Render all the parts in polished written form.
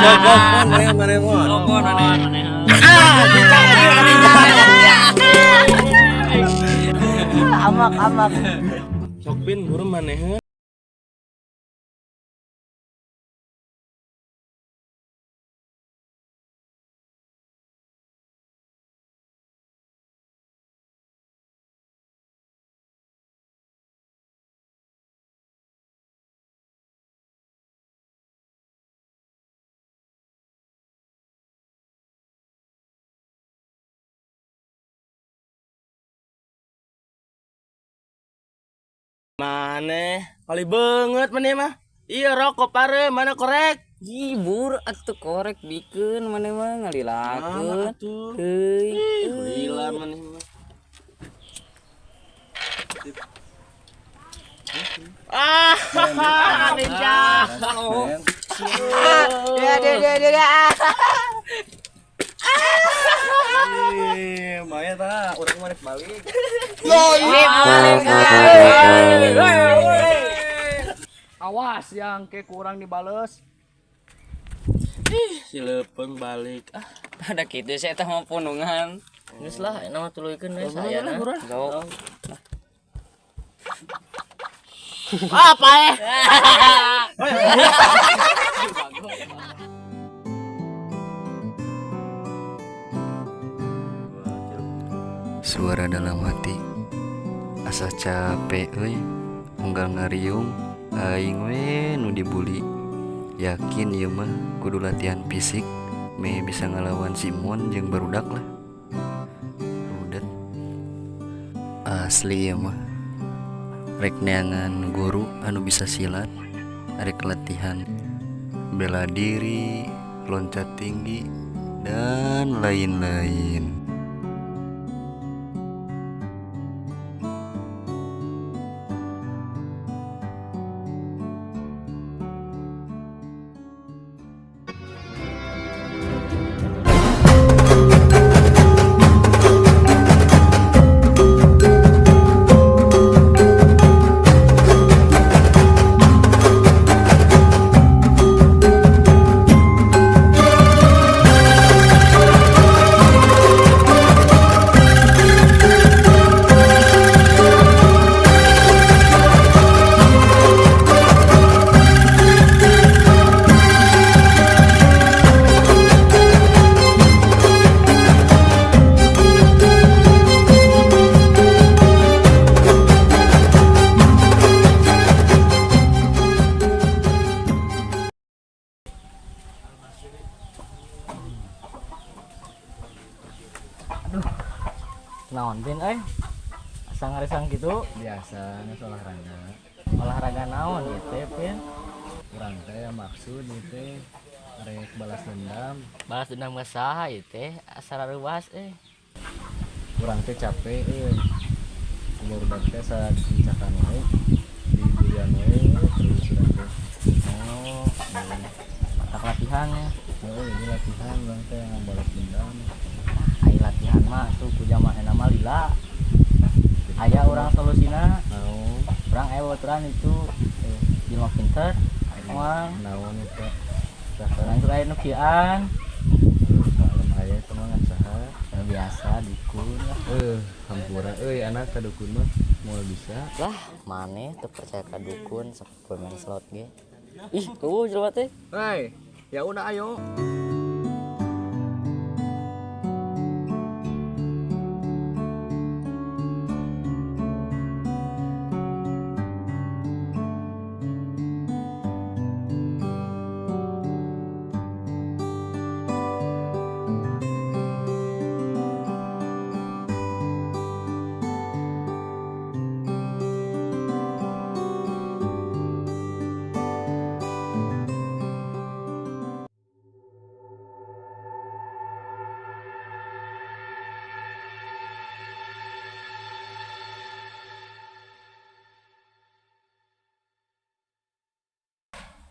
Mana Amak. sok pin buru maneh. Maneh kali banget maneh mah. Iya rokok pare mana korek. Gibur atuh korek bikin mana mah ngalilakeun. Atuh. Heuy. Lila maneh mah. Ninja. Ya. Maya ta, urang mah rek balik. Awas yang ke kurang dibales. Si Lepeng balik. Ada kitu saya teh mau punungan. Geus lah eta mah tuluykeun we saya na. Gawok. Apa Suara dalam hati asa capek euy unggal ngariung aing we nu dibuli. Yakin ieu mah kudu latihan fisik me bisa ngelawan Simon jeung barudak lah. Rudet asli ieu mah rek neangan guru anu bisa silat, rek latihan bela diri, loncat tinggi dan lain-lain. Naon bin euy? Asa ngaresang kitu? Biasa nges olahraga. Olahraga naon ieu teh pin? Kurang teh maksud ieu teh rek balas dendam. Balas dendam ka saha ieu teh? Asa raruas Kurang teh capek euy. Umur teh saat dicakan we di bulan we terus urang teh. Oh, tak latihan ya. Ini latihan urang teh balas dendam. Ai latihan mah tuh ku jamaah mah lila. Aya urang solusina. Naon? Urang aya baturan itu jelema pinter. Moal Naon eta? urang teh aya nu kieuan. Kalem aya teh mah ngan saha? Biasa dukun lah. Hampura euy anak ka dukun mah moal bisa. Lah, maneh teu percaya ka dukun sapoe main slot ge. Ih, tuh jelema teh. Hei, ya udah ayo.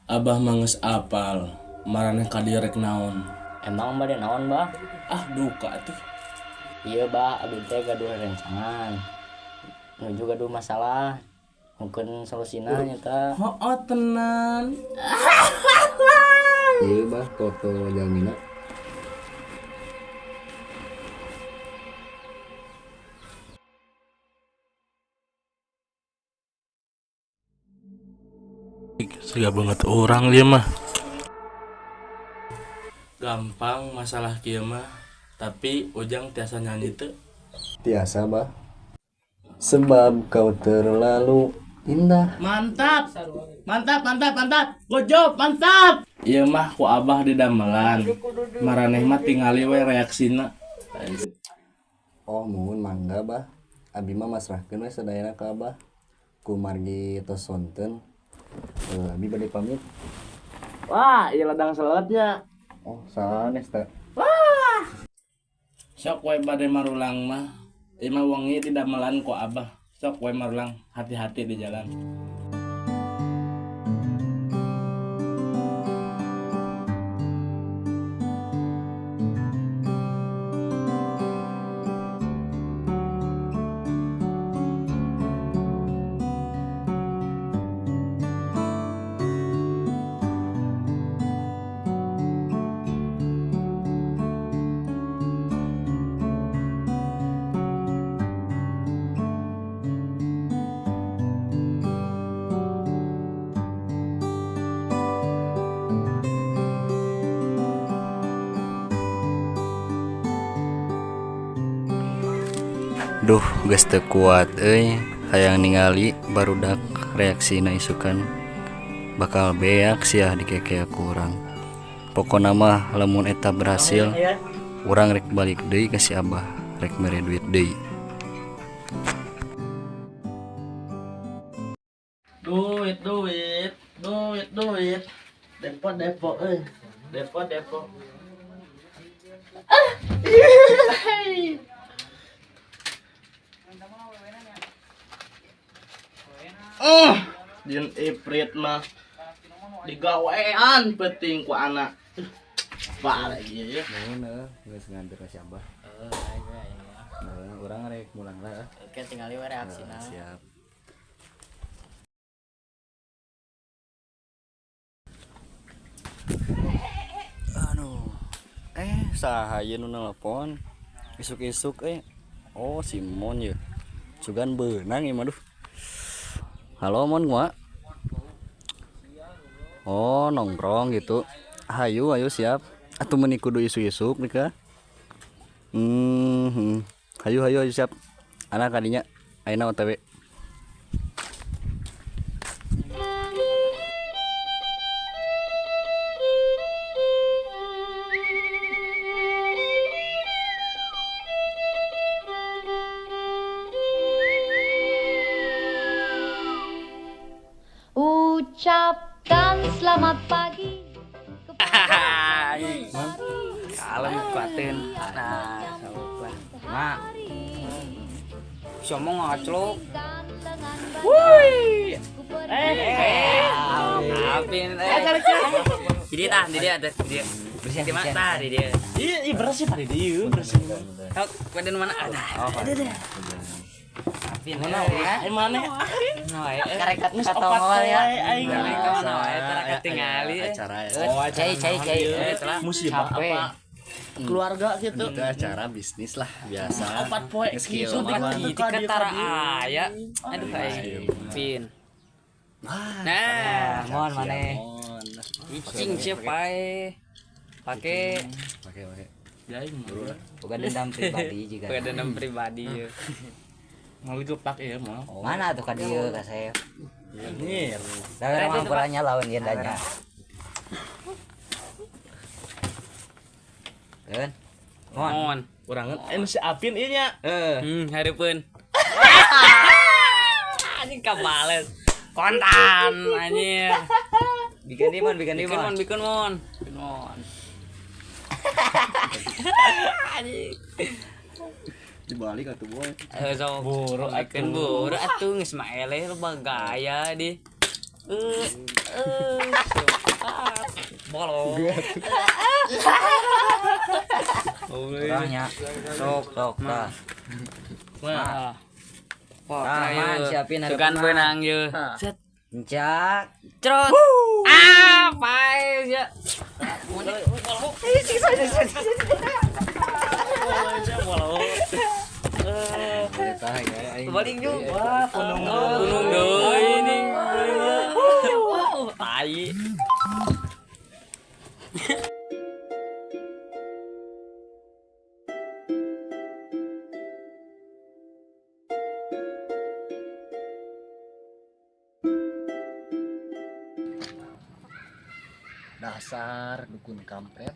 Abah manges apal, maraneh ka dieu rek naon. Emang bade naon, Bah? Duka tuh. Iya, Bah, abdi teh gaduh rencangan. Nuju gaduh masalah. Mungkin solusina nya teh. Tenan. Iya bah foto Jalmina. Siga banget orang dia mah. Gampang masalah kieu mah. Tapi Ujang tiasa nyanyi teu. Tiasa bah. Sebab kau terlalu indah. Mantap. Mantap, mantap, mantap. Good job, mantap. Iya mah ku Abah di damelan. Maraneh mah tingali we reaksina. Oh mohon mangga bah. Abi mah masrahkeun we sadayana ka Abah. Ku margi tos sonten. Abi bade pamit. Wah, iya ladang seletnya. Oh sanes teh. Sok we bade marulang mah. Ima wengi di damelan ku Abah. Sok we marulang, hati-hati di jalan. Duh geus teu kuat hayang ningali barudak reaksina isukan bakal beak sia dikeke aku urang. Pokona mah lamun eta berhasil urang rek balik deui ka si Abah rek mere duit deui. Duit. Depo euy. Depo. Jin iprit mah digawean penting ku anak. Apa lagi ya? Mohon geus nganter ka si Abah. Urang rek mulang lah. Oke tinggal we reaksina. Siap. Aduh. Saha ieu nu nelpon? Isuk-isuk Oh, si Mon ya. Sugan beunang ieu mah duh. Halo Mon gua. Oh, nongkrong gitu. Hayu siap. Atuh meuni kudu isuk-isuk nika. Hayu siap. Anak kadinya ayeuna OTW. Ucapkan selamat pagi Kalem kuatin. Nah, salah. Mak. Somong ngaclok. Woi. Apin. Jadi ada dia. Bersih di mata dia. Iya bersih tadi dia, bersih. Kau pada mana ada? Apin. Mana mana? Karekat Geus kata opat ngawal ya. wae aing. Mana wae ketinggali. Acara ya. Cai. Musibah Capek. apa? Keluarga gitu. Itu acara bisnis lah biasa. Opat poe Skill gitu apa? Di ketara aya. Aduh Apin. Nah, mohon maneh. Icing siapa pakai Jaing mah. bukan dendam pribadi juga. Bukan dendam pribadi. Mau itu pak ya mah. Mana tuh ka dieu ka saya? Ini. Da mah perannya lawan yendanya. Kan? Mohon. Urang si Apin ieu nya. Hareupeun. Anjing kabales. Kontan anjir. Bikin mon. Anjing. Dibalik atuh boy. So buru akan buru atuh geus mah eleh loba gaya di. Bolong. Orangnya sok tah. Wah. Wah, siapin ada beunang ye. Set. Cak, cerot. Ah, paes ya. Balik juga. Gunung deui ini. Tai. Dasar dukun kampret.